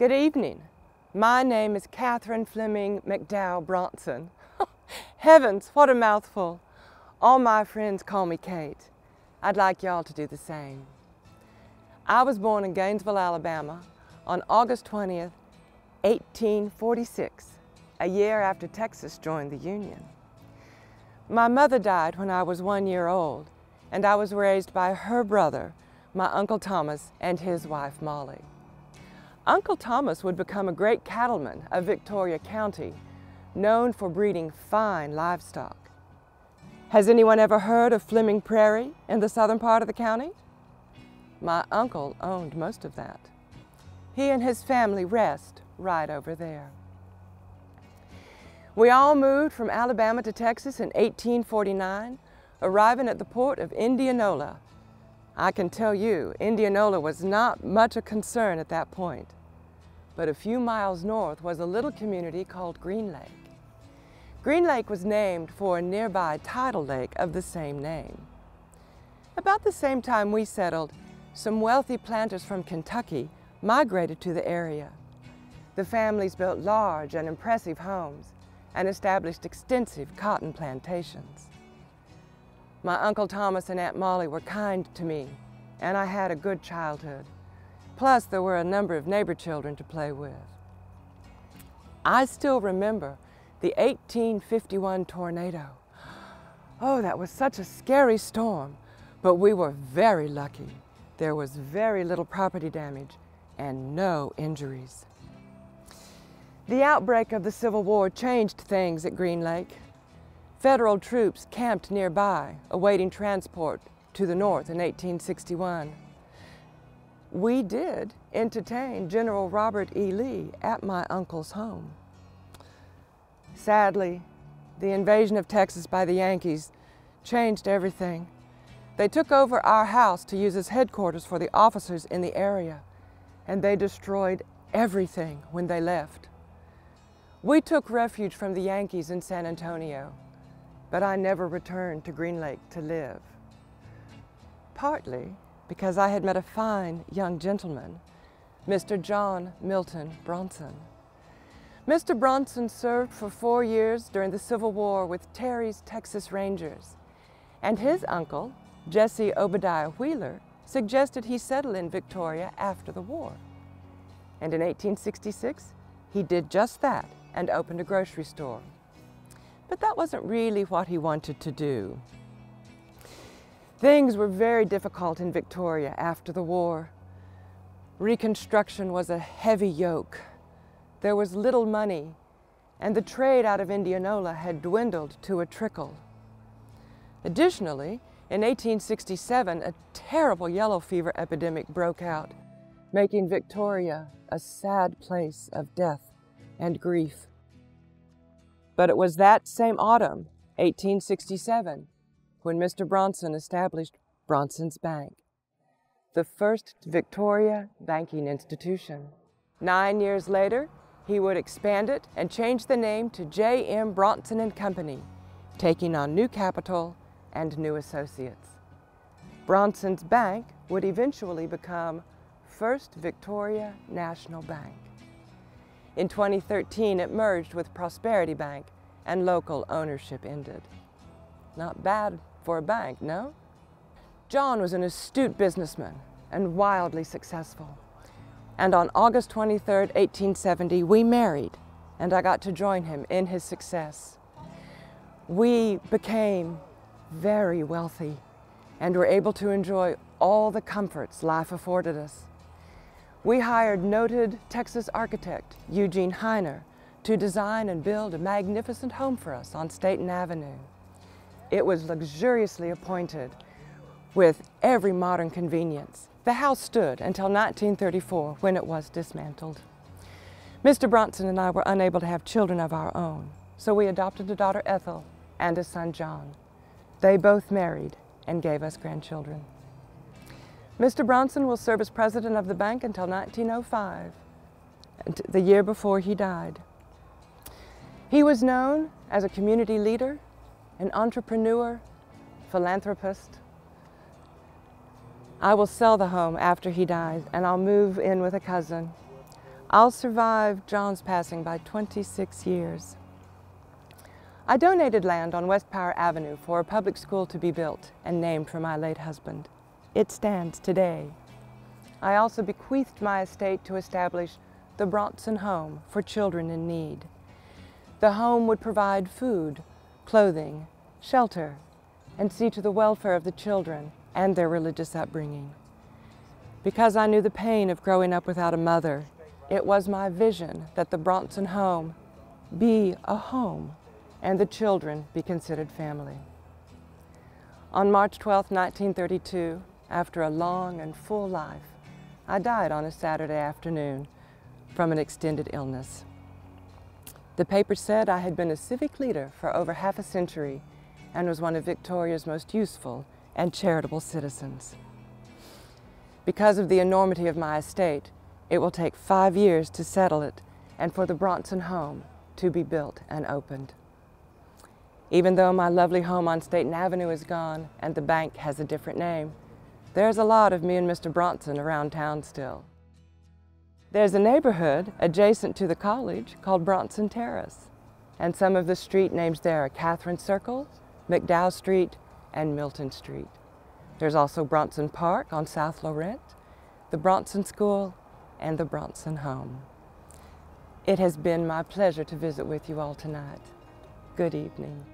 Good evening. My name is Catherine Fleming McDow Bronson. Heavens, what a mouthful. All my friends call me Kate. I'd like y'all to do the same. I was born in Gainesville, Alabama on August 20th, 1846, a year after Texas joined the Union. My mother died when I was 1 year old, and I was raised by her brother, my Uncle Thomas, and his wife, Molly. Uncle Thomas would become a great cattleman of Victoria County, known for breeding fine livestock. Has anyone ever heard of Fleming Prairie in the southern part of the county? My uncle owned most of that. He and his family rest right over there. We all moved from Alabama to Texas in 1849, arriving at the port of Indianola. I can tell you, Indianola was not much a concern at that point. But a few miles north was a little community called Green Lake. Green Lake was named for a nearby tidal lake of the same name. About the same time we settled, some wealthy planters from Kentucky migrated to the area. The families built large and impressive homes and established extensive cotton plantations. My Uncle Thomas and Aunt Molly were kind to me, and I had a good childhood. Plus, there were a number of neighbor children to play with. I still remember the 1851 tornado. Oh, that was such a scary storm, but we were very lucky. There was very little property damage and no injuries. The outbreak of the Civil War changed things at Green Lake. Federal troops camped nearby, awaiting transport to the north in 1861. We did entertain General Robert E. Lee at my uncle's home. Sadly, the invasion of Texas by the Yankees changed everything. They took over our house to use as headquarters for the officers in the area, and they destroyed everything when they left. We took refuge from the Yankees in San Antonio, but I never returned to Green Lake to live. Partly because I had met a fine young gentleman, Mr. John Milton Bronson. Mr. Bronson served for 4 years during the Civil War with Terry's Texas Rangers, and his uncle, Jesse Obadiah Wheeler, suggested he settle in Victoria after the war. And in 1866, he did just that and opened a grocery store. But that wasn't really what he wanted to do. Things were very difficult in Victoria after the war. Reconstruction was a heavy yoke. There was little money, and the trade out of Indianola had dwindled to a trickle. Additionally, in 1867, a terrible yellow fever epidemic broke out, making Victoria a sad place of death and grief. But it was that same autumn, 1867, when Mr. Bronson established Bronson's Bank, the first Victoria banking institution. 9 years later, he would expand it and change the name to J.M. Bronson and Company, taking on new capital and new associates. Bronson's Bank would eventually become First Victoria National Bank. In 2013, it merged with Prosperity Bank and local ownership ended. Not bad for a bank, no? John was an astute businessman and wildly successful. And on August 23, 1870, we married, and I got to join him in his success. We became very wealthy and were able to enjoy all the comforts life afforded us. We hired noted Texas architect Eugene Heiner to design and build a magnificent home for us on Staten Avenue. It was luxuriously appointed with every modern convenience. The house stood until 1934, when it was dismantled. Mr. Bronson and I were unable to have children of our own, so we adopted a daughter, Ethel, and a son, John. They both married and gave us grandchildren. Mr. Bronson will serve as president of the bank until 1905, the year before he died. He was known as a community leader, an entrepreneur, philanthropist. I will sell the home after he dies, and I'll move in with a cousin. I'll survive John's passing by 26 years. I donated land on West Power Avenue for a public school to be built and named for my late husband. It stands today. I also bequeathed my estate to establish the Bronson Home for children in need. The home would provide food, clothing, shelter, and see to the welfare of the children and their religious upbringing. Because I knew the pain of growing up without a mother, it was my vision that the Bronson Home be a home and the children be considered family. On March 12, 1932, after a long and full life, I died on a Saturday afternoon from an extended illness. The paper said I had been a civic leader for over half a century and was one of Victoria's most useful and charitable citizens. Because of the enormity of my estate, it will take 5 years to settle it and for the Bronson Home to be built and opened. Even though my lovely home on Staten Avenue is gone and the bank has a different name, there's a lot of me and Mr. Bronson around town still. There's a neighborhood adjacent to the college called Bronson Terrace, and some of the street names there are Catherine Circle, McDow Street, and Milton Street. There's also Bronson Park on South Laurent, the Bronson School, and the Bronson Home. It has been my pleasure to visit with you all tonight. Good evening.